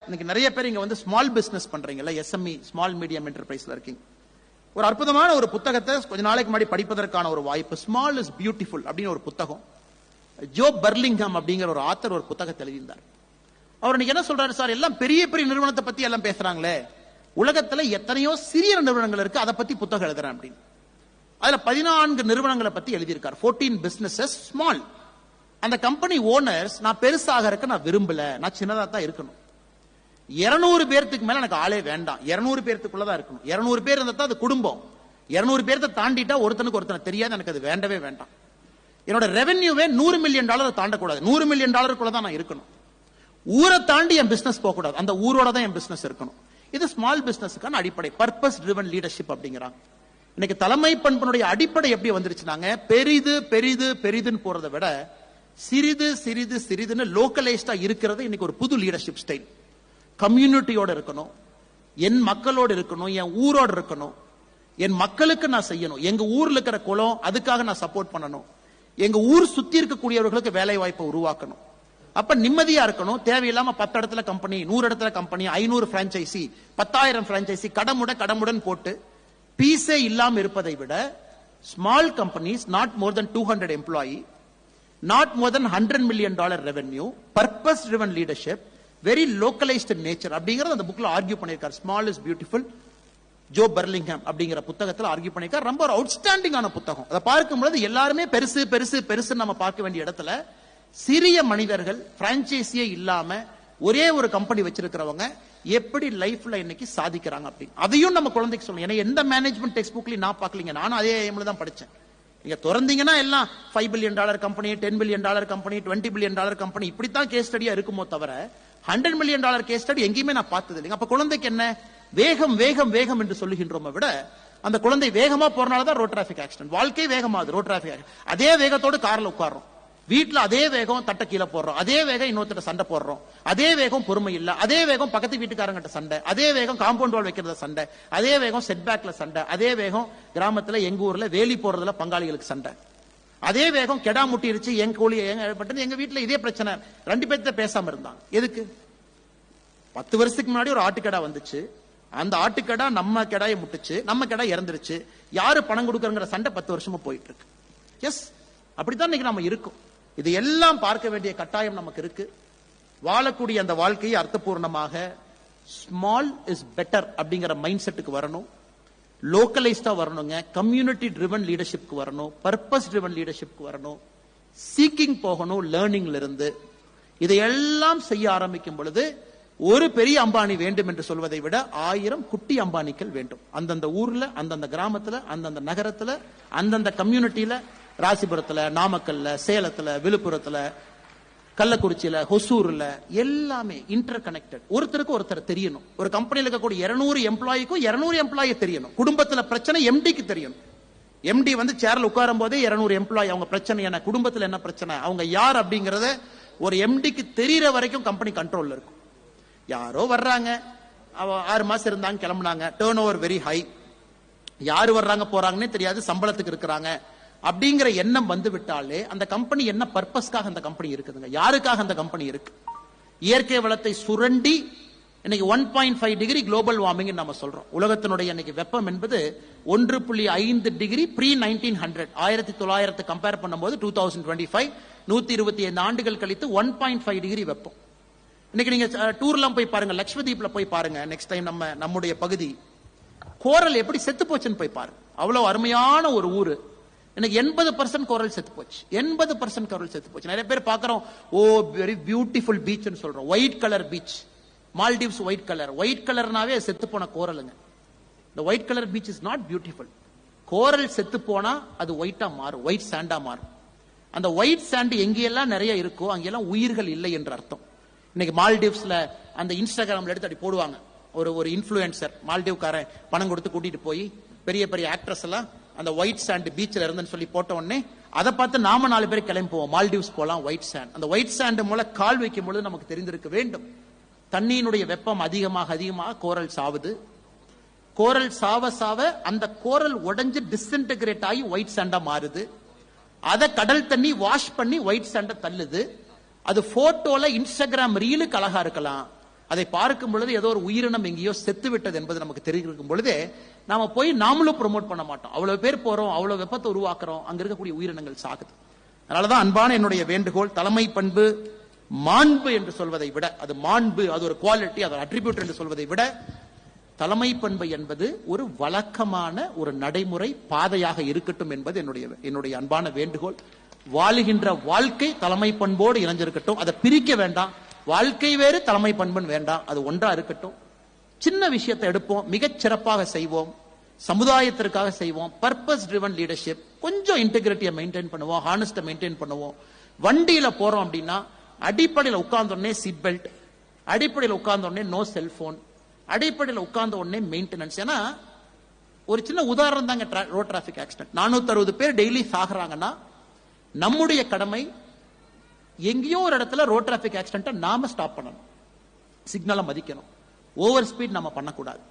இன்னைக்கு நிறைய பேர் இங்க வந்து ஸ்மால் பிசினஸ் பண்றீங்கல்ல, எஸ்எம்இ ஸ்மால் மீடியம் என்டர்பிரைஸ்ல இருக்கீங்க. ஒரு அற்புதமான ஒரு புத்தகத்தை கொஞ்ச நாளைக்கு முன்னாடி படிப்பதற்கான ஒரு வாய்ப்பு, ஸ்மால் இஸ் பியூட்டிஃபுல் அப்படின்னு ஒரு புத்தகம். ஜோ பர்லிங்ஹாம் அப்படிங்கிற ஒரு ஆத்தர் ஒரு புத்தகத்தை எழுதியிருந்தார். அவர் இன்னைக்கு என்ன சொல்றாரு, சார் எல்லாம் பெரிய பெரிய நிறுவனத்தை பத்தி எல்லாம் பேசுறாங்களே, உலகத்துல எத்தனையோ சிறிய நிறுவனங்கள் இருக்கு, அதை பத்தி புத்தகம் எழுதுறேன் அப்படின்னு. அதுல 14 நிறுவனங்களை பத்தி எழுதியிருக்கார். 14 businesses ஸ்மால். அந்த கம்பெனி ஓனர்ஸ், நான் பெருசாக இருக்க நான் விரும்பல, நான் சின்னதா தான் இருக்கணும். 200 பேருக்கு மேல எனக்கு ஆளே வேண்டாம், 200 பேருக்குள்ளதான் இருக்கணும். 200 பேர் இருந்தா அது குடும்பம். 200 பேர்த்த தாண்டிட்டா ஒருத்தனுக்கு ஒருத்தனை தெரியாது, எனக்கு அது வேண்டவே வேண்டாம். என்னோட ரெவென்யூவே $100 மில்லியன் தாண்டக்கூடாது, $100 மில்லியன் தான் நான் இருக்கணும். ஊரை தாண்டி என் பிசினஸ் போக கூடாது, அந்த ஊரோட தான் என் பிசினஸ் இருக்கணும். இது ஸ்மால் பிசினஸ்க்கான அடிப்படை, பர்பஸ் ட்ரிவன் லீடர்ஷிப் அப்படிங்கிறாங்க. இன்னைக்கு தலைமை பண்புடைய அடிப்படை எப்படி வந்துருச்சுனாங்க, பெரிது பெரிது பெரிதுன்னு போறதை விட சிறிது சிறிது சிறிதுன்னு லோக்கலைஸ்டா இருக்கிறது இன்னைக்கு ஒரு புது லீடர்ஷிப் ஸ்டைல். கம்யூனிட்டியோட இருக்கணும், என் மக்களோடு இருக்கணும், என் ஊரோடு இருக்கணும், என் மக்களுக்கு நான் செய்யணும், எங்க ஊர்ல இருக்கிற குளம் அதுக்காக நான் சப்போர்ட் பண்ணணும், எங்க ஊர் சுத்தி இருக்கக்கூடியவர்களுக்கு வேலை வாய்ப்பை உருவாக்கணும். அப்ப நிம்மதியா இருக்கணும். தேவையில்லாம 10 இடத்துல கம்பெனி, 100 இடத்துல கம்பெனி, 500 பிரான்சைசி, 10,000 பிரான்சைசி கடமுடன் போட்டு பீஸே இல்லாம இருப்பதை விட small companies, not more then 200 employee, not more then $100 million revenue, purpose driven leadership, very localised nature அப்படிங்கறது அந்த புக்ல ஆர்கியூ பண்ணிருக்கார். ஸ்மால் இஸ் பியூட்டிஃபுல், ஜோ பர்லிங்ஹாம் அப்படிங்கிற புத்தகத்தில் ஆர்கியூ பண்ணிருக்கார். ரொம்ப ஒரு அவுட்ஸ்டாண்டிங்கான புத்தகம். அதை பார்க்கும்போது எல்லாருமே பெருசு பெருசு பெருசு நம்ம பார்க்க வேண்டிய இடத்துல சிறிய மனிதர்கள், பிரான்சைசியே இல்லாம ஒரே ஒரு கம்பெனி வச்சிருக்கிறவங்க எப்படி லைஃப்ல இன்னைக்கு சாதிக்கிறாங்க அப்படின்னு அதையும் நம்ம குழந்தைக்கு சொல்லணும். ஏன்னா எந்த மேனேஜ்மெண்ட் டெக்ஸ்ட் புக்லயும் நான் பார்க்கலீங்க, நானும் அதே எய்ம்ல தான் படிச்சேன். நீங்க திறந்தீங்கன்னா எல்லாம் $5 billion company, $10 billion company, $20 billion company, இப்படித்தான் கேஸ் ஸ்டடியா இருக்குமோ தவிர $100 மில்லியன் கேஸ் ஸ்டடி எங்கேயுமே நான் பார்த்தது இல்லைங்க. அப்ப குழந்தைக்கு என்ன வேகம் வேகம் வேகம் என்று சொல்லுகின்றோம் விட, அந்த குழந்தை வேகமா போறனாலதான் ரோட் டிராபிக் ஆக்சிடென்ட். வாழ்க்கை வேகமாகுது, ரோட் டிராபிக் ஆக்சிடென்ட். அதே வேகத்தோடு கார்ல உட்காரோம், வீட்டுல அதே வேகம் தட்ட கீழே போடுறோம், அதே வேகம் இன்னொருத்தர சண்டை போடுறோம், அதே வேகம் பொறுமை இல்ல, அதே வேகம் பக்கத்து வீட்டுக்காரங்கிட்ட சண்டை, அதே வேகம் காம்பவுண்ட் வால் வைக்கிறத சண்டை, அதே வேகம் செட்பேக்ல சண்டை, அதே வேகம் கிராமத்துல எங்க ஊர்ல வேலி போறதுல பங்காளிகளுக்கு சண்டை, அதே வேகம் கெடா முட்டிருச்சு எங்க கோழி எங்க வீட்டுல இதே பிரச்சனை. 2 பேர்த்த பேசாம இருந்தாங்க. எதுக்கு? 10 வருஷத்துக்கு முன்னாடி ஒரு ஆட்டுக்கடா வந்துச்சு, அந்த ஆட்டுக்கடா நம்ம கெடாயை முட்டுச்சு, நம்ம கெடா இறந்துருச்சு, யாரு பணம் கொடுக்கறங்கிற சண்டை 10 வருஷமா போயிட்டு இருக்கு. எஸ், அப்படித்தான் இன்னைக்கு நம்ம இருக்கும். இது எல்லாம் பார்க்க வேண்டிய கட்டாயம் நமக்கு இருக்கு. வாழக்கூடிய அந்த வாழ்க்கையை அர்த்தபூர்ணமாக ஸ்மால் இஸ் பெட்டர் அப்படிங்கிற மைண்ட் செட்டுக்கு வரணும், லோக்கலைஸ்டா வரணுங்க, கம்யூனிட்டி ட்ரிவன் லீடர்ஷிப்க்கு வரணும், பர்பஸ் ட்ரிவன் லீடர்ஷிப்க்கு வரணும், சீக்கிங் போகணும் லேர்னிங்ல இருந்து. இதையெல்லாம் செய்ய ஆரம்பிக்கும் பொழுது ஒரு பெரிய அம்பானி வேண்டும் என்று சொல்வதை விட 1000 குட்டி அம்பானிகள் வேண்டும். அந்தந்த ஊர்ல, அந்தந்த கிராமத்துல, அந்தந்த நகரத்துல, அந்தந்த கம்யூனிட்டியில, ராசிபுரத்துல, நாமக்கல்ல, சேலத்துல, விழுப்புரத்துல, கள்ளக்குறிச்சியில, ஹொசூர்ல, எல்லாமே இன்டர் கனெக்டட். ஒருத்தருக்கு ஒருத்தர் தெரியணும். ஒரு கம்பெனியில் இருக்கக்கூடிய 200 எம்ப்ளாய்க்கும் 200 எம்ப்ளாயி தெரியணும். குடும்பத்துல பிரச்சனை எம்டிக்கு தெரியணும். எம்டி வந்து சேர்ல உட்காரும் போதே 200 எம்ப்ளாயி அவங்க பிரச்சனை என்ன, குடும்பத்துல என்ன பிரச்சனை, அவங்க யார் அப்படிங்கறத ஒரு எம்டிக்கு தெரியற வரைக்கும் கம்பெனி கண்ட்ரோல்ல இருக்கும். யாரோ வர்றாங்க, 6 மாசம் இருந்தாங்க, கிளம்புனாங்க, டர்ன் ஓவர் வெரி ஹை, யாரு வர்றாங்க போறாங்கன்னே தெரியாது, சம்பளத்துக்கு இருக்கிறாங்க அப்படிங்கிற எண்ணம் வந்து விட்டாலே அந்த கம்பெனி என்ன பர்பஸ்க்காக அந்த கம்பெனி இருக்குதுங்க, யாருக்காக அந்த கம்பெனி இருக்கு? இயற்கை வளத்தை சுரண்டி இன்னைக்கு 1.5 டிகிரி குளோபல் வார்மிங் நம்ம சொல்றோம். உலகத்தினுடைய இன்னைக்கு வெப்பம் என்பது 1.5 டிகிரி ப்ரீ 1900, 1900 கம்பேர் பண்ணும்போது 2025 125 ஆண்டுகள் கழித்து 1.5 டிகிரி வெப்பம். இன்னைக்கு நீங்க டூர்லாம் போய் பாருங்க, லட்சதீப்ல போய் பாருங்க, நெக்ஸ்ட் டைம் நம்முடைய பகுதி கோரல் எப்படி செத்து போச்சுன்னு போய் பாருங்க. அவ்வளவு அருமையான ஒரு ஊரு. எனக்கு 80% கோரல் செத்து போச்சு, 80% கோரல் செத்து போச்சு. நிறைய பேர் பாக்குறோம், ஓ வெரி பியூட்டிஃபுல் பீச் சொல்றோம், white colour beach, Maldives white colour. White கலர்னாவே செத்து போன கோரலுங்க. இந்த white colour beach is not beautiful. Coral செத்து போனா அது ஒயிட்டா மாறும், ஒயிட் சாண்டா மாறும். அந்த ஒயிட் சாண்ட் எங்கெல்லாம் நிறைய இருக்கோ அங்கெல்லாம் உயிர்கள் இல்லை என்று அர்த்தம். இன்னைக்கு மால்டீவ்ஸ்ல அந்த இன்ஸ்டாகிராம்ல எடுத்து அப்படி போடுவாங்க, ஒரு இன்ஃபுளுசர் மால்டீவ்காரன் பணம் கொடுத்து கூட்டிட்டு போய் பெரிய பெரிய ஆக்ட்ரஸ் எல்லாம் அந்த ஒயிட் சாண்ட் பீச்ல இருந்துன்னு சொல்லி போட்ட உடனே அதை பார்த்து நாம 4 பேர் கிளம்பி போவோம், மால்டீவ்ஸ் போலாம், ஒயிட் சாண்ட். அந்த ஒயிட் சாண்ட் மூலம் கால் வைக்கும் பொழுது நமக்கு தெரிந்திருக்க வேண்டும், தண்ணியினுடைய வெப்பம் அதிகமாக அதிகமாக கோரல் சாவுது. கோரல் சாவ சாவ அந்த கோரல் உடைஞ்சு டிஸ்இன்டகிரேட் ஆகி ஒயிட் சாண்டா மாறுது. அதை கடல் தண்ணி வாஷ் பண்ணி ஒயிட் சாண்ட தள்ளுது. அது போட்டோல இன்ஸ்டாகிராம் ரீலுக்கு அழகா இருக்கலாம், அதை பார்க்கும் பொழுது ஏதோ ஒரு உயிரினம் எங்கேயோ செத்து விட்டது என்பது நமக்கு தெரிவிக்கும் பொழுதே நாம போய் நாமளும் ப்ரோமோட் பண்ண மாட்டோம். அவ்வளவு பேர் போறோம், அவ்வளவு வெப்பத்தை உருவாக்குறோம், அங்க இருக்கக்கூடிய உயிரினங்கள் சாகுது. அதனாலதான் அன்பான என்னுடைய வேண்டுகோள், தலைமை பண்பு மாண்பு என்று சொல்வதை விட, அது மாண்பு, அது ஒரு குவாலிட்டி, அது ஒரு அட்ரிபியூட் என்று சொல்வதை விட, தலைமை பண்பு என்பது ஒரு வழக்கமான ஒரு நடைமுறை பாதையாக இருக்கட்டும் என்பது என்னுடைய அன்பான வேண்டுகோள். வாழுகின்ற வாழ்க்கை தலைமை பண்போடு இணைஞ்சிருக்கட்டும். அதை பிரிக்க வேண்டாம். வாழ்க்கை வேறு, தலைமை பண்புன்னு வேண்டாம். அது ஒன்றா இருக்கட்டும். சின்ன விஷயத்தை எடுப்போம், மிகச் சிறப்பாக செய்வோம், சமுதாயத்திற்காக செய்வோம். பர்பஸ் ட்ரிவன் லீடர்ஷிப், கொஞ்சம் இன்டெகிரிட்டியை மெயின்டைன் பண்ணுவோம், ஹானஸ்டை மெயின்டைன் பண்ணுவோம். வண்டியில போறோம் அப்படின்னா அடிப்படையில் உட்கார்ந்த உடனே சீட் பெல்ட், அடிப்படையில் உட்கார்ந்த உடனே நோ செல்போன், அடிப்படையில் உட்கார்ந்த உடனே மெயின்டெனன்ஸ். ஏன்னா ஒரு சின்ன உதாரணம் தாங்க ரோட் டிராபிக் ஆக்சிடென்ட். 460 பேர் டெய்லி சாகுறாங்கன்னா நம்முடைய கடமை எங்கேயோ ஒரு இடத்துல ரோட் டிராபிக் ஆக்சிடென்ட்டை நாம ஸ்டாப் பண்ணணும், சிக்னலை மதிக்கணும், ஓவர் ஸ்பீட் நம்ம பண்ணக்கூடாது.